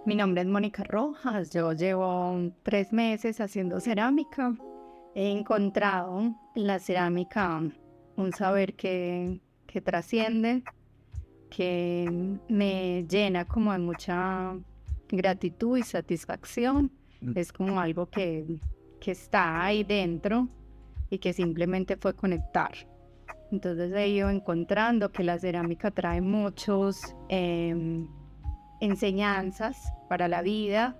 Mi nombre es Mónica Rojas, yo llevo 3 meses haciendo cerámica. He encontrado en la cerámica un saber que trasciende, que me llena como de mucha gratitud y satisfacción. Es como algo que está ahí dentro y que simplemente fue conectar. Entonces he ido encontrando que la cerámica trae muchos enseñanzas para la vida,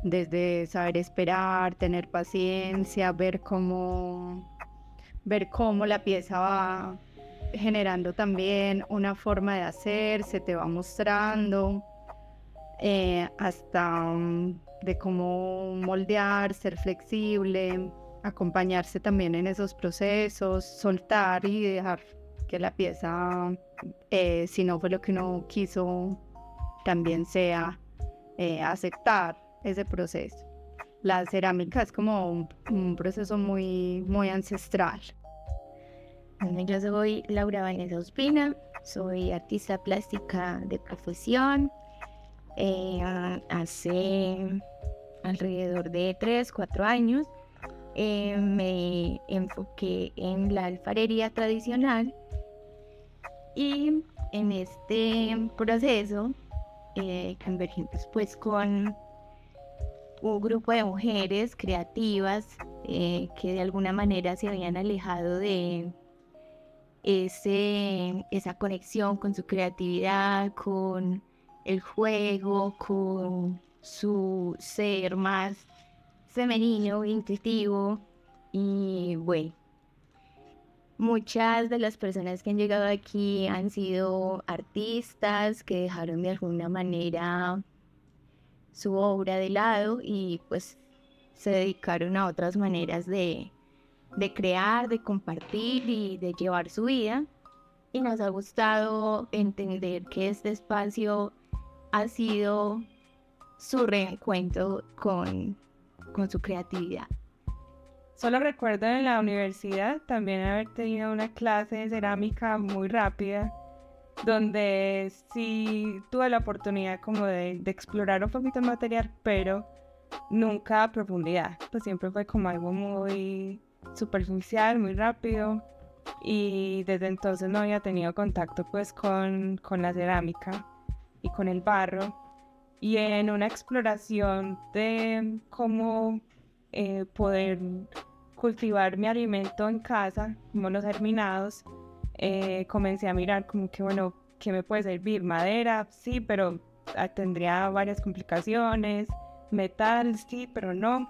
desde saber esperar, tener paciencia, ver cómo la pieza va generando también una forma de hacer, se te va mostrando, hasta de cómo moldear, ser flexible, acompañarse también en esos procesos, soltar y dejar que la pieza, si no fue lo que uno quiso, también sea aceptar ese proceso. La cerámica es como un proceso muy, muy ancestral. Bueno, yo soy Laura Vanessa Ospina, soy artista plástica de profesión. Hace alrededor de 3, 4 años me enfoqué en la alfarería tradicional y en este proceso convergí después con un grupo de mujeres creativas que de alguna manera se habían alejado de esa conexión con su creatividad, con el juego, con su ser más femenino, intuitivo. Y bueno, muchas de las personas que han llegado aquí han sido artistas que dejaron de alguna manera su obra de lado y pues se dedicaron a otras maneras de crear, de compartir y de llevar su vida. Y nos ha gustado entender que este espacio ha sido su reencuentro con su creatividad. Solo recuerdo en la universidad también haber tenido una clase de cerámica muy rápida, donde sí tuve la oportunidad como de explorar un poquito el material, pero nunca a profundidad. Pues siempre fue como algo muy superficial, muy rápido, y desde entonces no había tenido contacto pues con la cerámica y con el barro. Y en una exploración de cómo poder cultivar mi alimento en casa, como los germinados, comencé a mirar como que, bueno, ¿qué me puede servir? Madera, sí, pero tendría varias complicaciones, metal, sí, pero no.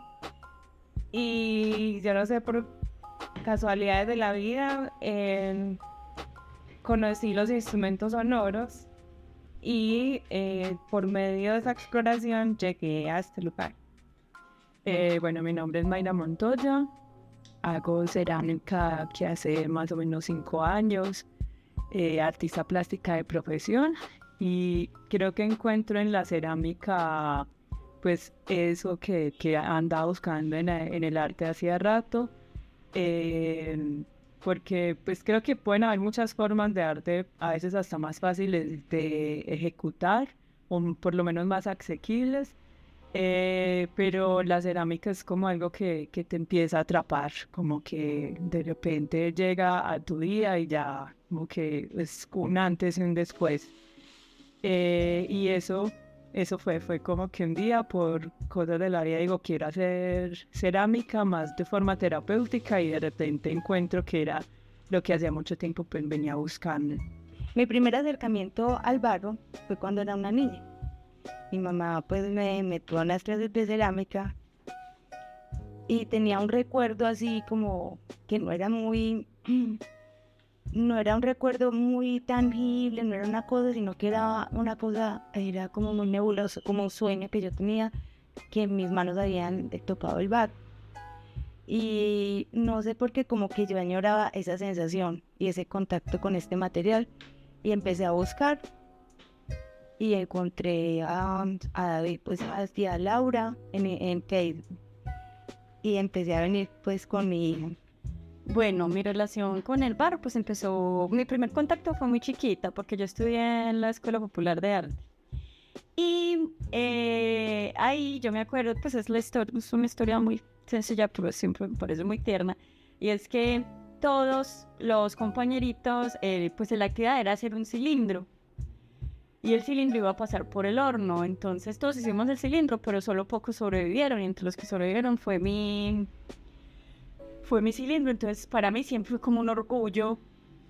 Y yo no sé, por casualidades de la vida, conocí los instrumentos sonoros y por medio de esa exploración llegué a este lugar. Bueno, mi nombre es Mayra Montoya, hago cerámica que hace más o menos 5 años, artista plástica de profesión, y creo que encuentro en la cerámica pues eso que andaba buscando en el arte hacía rato, porque pues creo que pueden haber muchas formas de arte, a veces hasta más fáciles de ejecutar o por lo menos más asequibles, pero la cerámica es como algo que te empieza a atrapar, como que de repente llega a tu día y ya como que es un antes y un después. Y eso fue como que un día por cosas de la vida digo, quiero hacer cerámica más de forma terapéutica, y de repente encuentro que era lo que hacía mucho tiempo pues venía buscando. Mi primer acercamiento al barro fue cuando era una niña. Mi mamá pues me metió a unas clases de cerámica y tenía un recuerdo así como que no era muy, no era un recuerdo muy tangible, no era una cosa, sino que era una cosa, era como muy nebuloso, como un sueño que yo tenía, que mis manos habían tocado el barro. Y no sé por qué, como que yo añoraba esa sensación y ese contacto con este material. Y empecé a buscar y encontré a David, pues a Laura en Facebook. Y empecé a venir pues con mi hija. Bueno, mi relación con el barro pues empezó, mi primer contacto fue muy chiquita porque yo estudié en la Escuela Popular de Arte Y ahí yo me acuerdo, pues es una historia muy sencilla, pero siempre me parece muy tierna. Y es que todos los compañeritos, pues la actividad era hacer un cilindro. Y el cilindro iba a pasar por el horno. Entonces todos hicimos el cilindro, pero solo pocos sobrevivieron. Y entre los que sobrevivieron fue mi cilindro. Entonces para mí siempre fue como un orgullo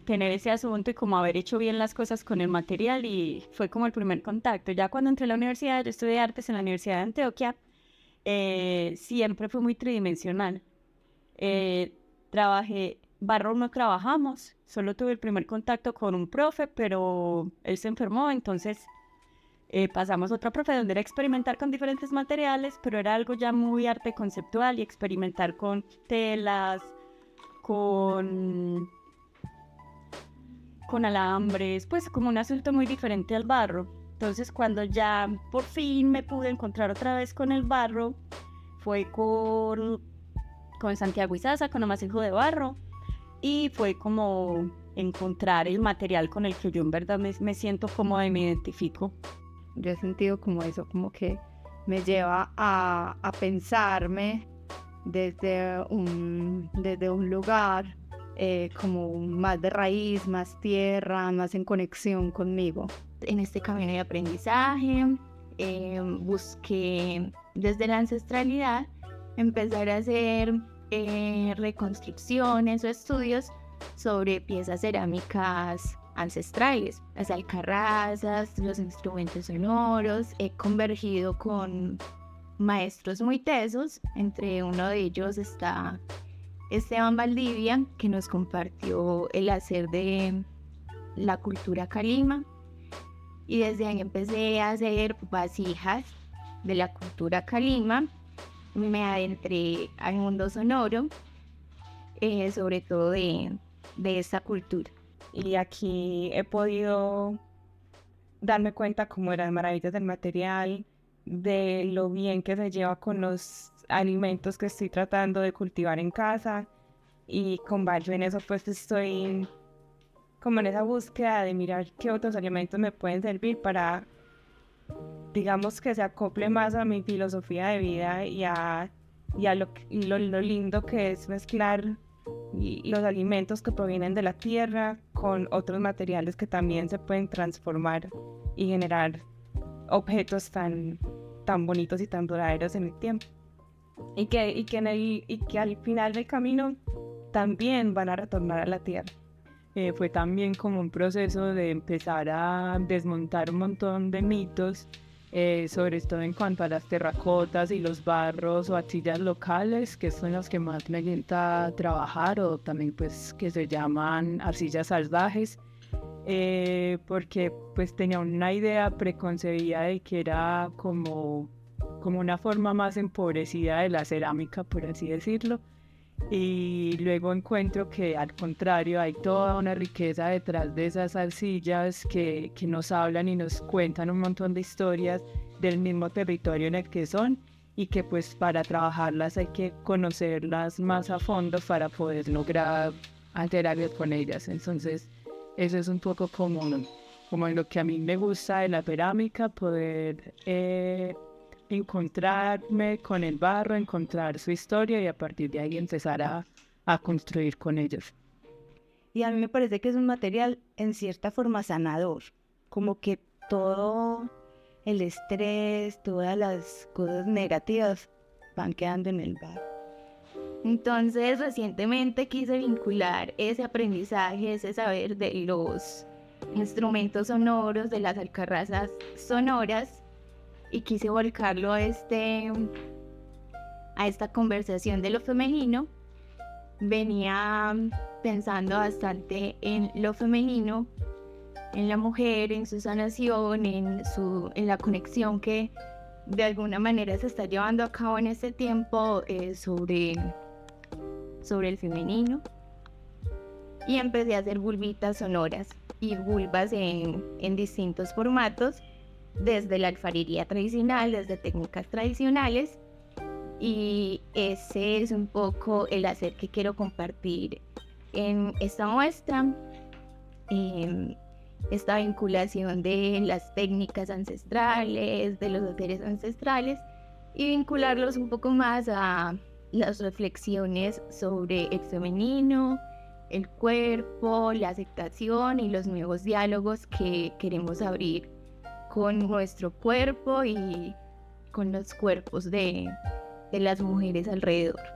tener ese asunto y como haber hecho bien las cosas con el material, y fue como el primer contacto. Ya cuando entré a la universidad, yo estudié artes en la Universidad de Antioquia, siempre fue muy tridimensional. Barro no trabajamos, solo tuve el primer contacto con un profe, pero él se enfermó, entonces pasamos a otra profe donde era experimentar con diferentes materiales, pero era algo ya muy arte conceptual y experimentar con telas, con alambres, pues como un asunto muy diferente al barro. Entonces cuando ya por fin me pude encontrar otra vez con el barro, fue con Santiago Izaza, con Amasijo de Barro, y fue como encontrar el material con el que yo en verdad me siento cómoda y me identifico. Yo he sentido como eso, como que me lleva a pensarme desde un lugar como más de raíz, más tierra, más en conexión conmigo. En este camino de aprendizaje, busqué desde la ancestralidad empezar a hacer reconstrucciones o estudios sobre piezas cerámicas ancestrales, las alcarrazas, los instrumentos sonoros. He convergido con maestros muy tesos, entre uno de ellos está Esteban Valdivia, que nos compartió el hacer de la cultura calima, y desde ahí empecé a hacer vasijas de la cultura calima. Me adentré al mundo sonoro, sobre todo de esta cultura. Y aquí he podido darme cuenta como de las maravillas del material, de lo bien que se lleva con los alimentos que estoy tratando de cultivar en casa, y con base en eso pues estoy como en esa búsqueda de mirar qué otros alimentos me pueden servir para, digamos, que se acople más a mi filosofía de vida y a lo lindo que es mezclar los alimentos que provienen de la tierra con otros materiales que también se pueden transformar y generar objetos tan bonitos y tan duraderos en el tiempo, y que al final del camino también van a retornar a la tierra. Fue también como un proceso de empezar a desmontar un montón de mitos, sobre todo en cuanto a las terracotas y los barros o arcillas locales, que son las que más me gusta trabajar, o también pues que se llaman arcillas salvajes, porque pues tenía una idea preconcebida de que era como una forma más empobrecida de la cerámica, por así decirlo. Y luego encuentro que al contrario hay toda una riqueza detrás de esas arcillas que nos hablan y nos cuentan un montón de historias del mismo territorio en el que son, y que pues para trabajarlas hay que conocerlas más a fondo para poder lograr hacer algo con ellas. Entonces eso es un poco como lo que a mí me gusta de la cerámica, poder encontrarme con el barro, encontrar su historia y a partir de ahí empezar a construir con ellos. Y a mí me parece que es un material en cierta forma sanador, como que todo el estrés, todas las cosas negativas van quedando en el barro. Entonces recientemente quise vincular ese aprendizaje, ese saber de los instrumentos sonoros, de las alcarrazas sonoras, y quise volcarlo a esta conversación de lo femenino. Venía pensando bastante en lo femenino, en la mujer, en su sanación, en la conexión que de alguna manera se está llevando a cabo en este tiempo, sobre el femenino. Y empecé a hacer vulvitas sonoras y vulvas en distintos formatos, desde la alfarería tradicional, desde técnicas tradicionales, y ese es un poco el hacer que quiero compartir en esta muestra. esta vinculación de las técnicas ancestrales, de los saberes ancestrales, y vincularlos un poco más a las reflexiones sobre el femenino, el cuerpo, la aceptación y los nuevos diálogos que queremos abrir con nuestro cuerpo y con los cuerpos de las mujeres alrededor.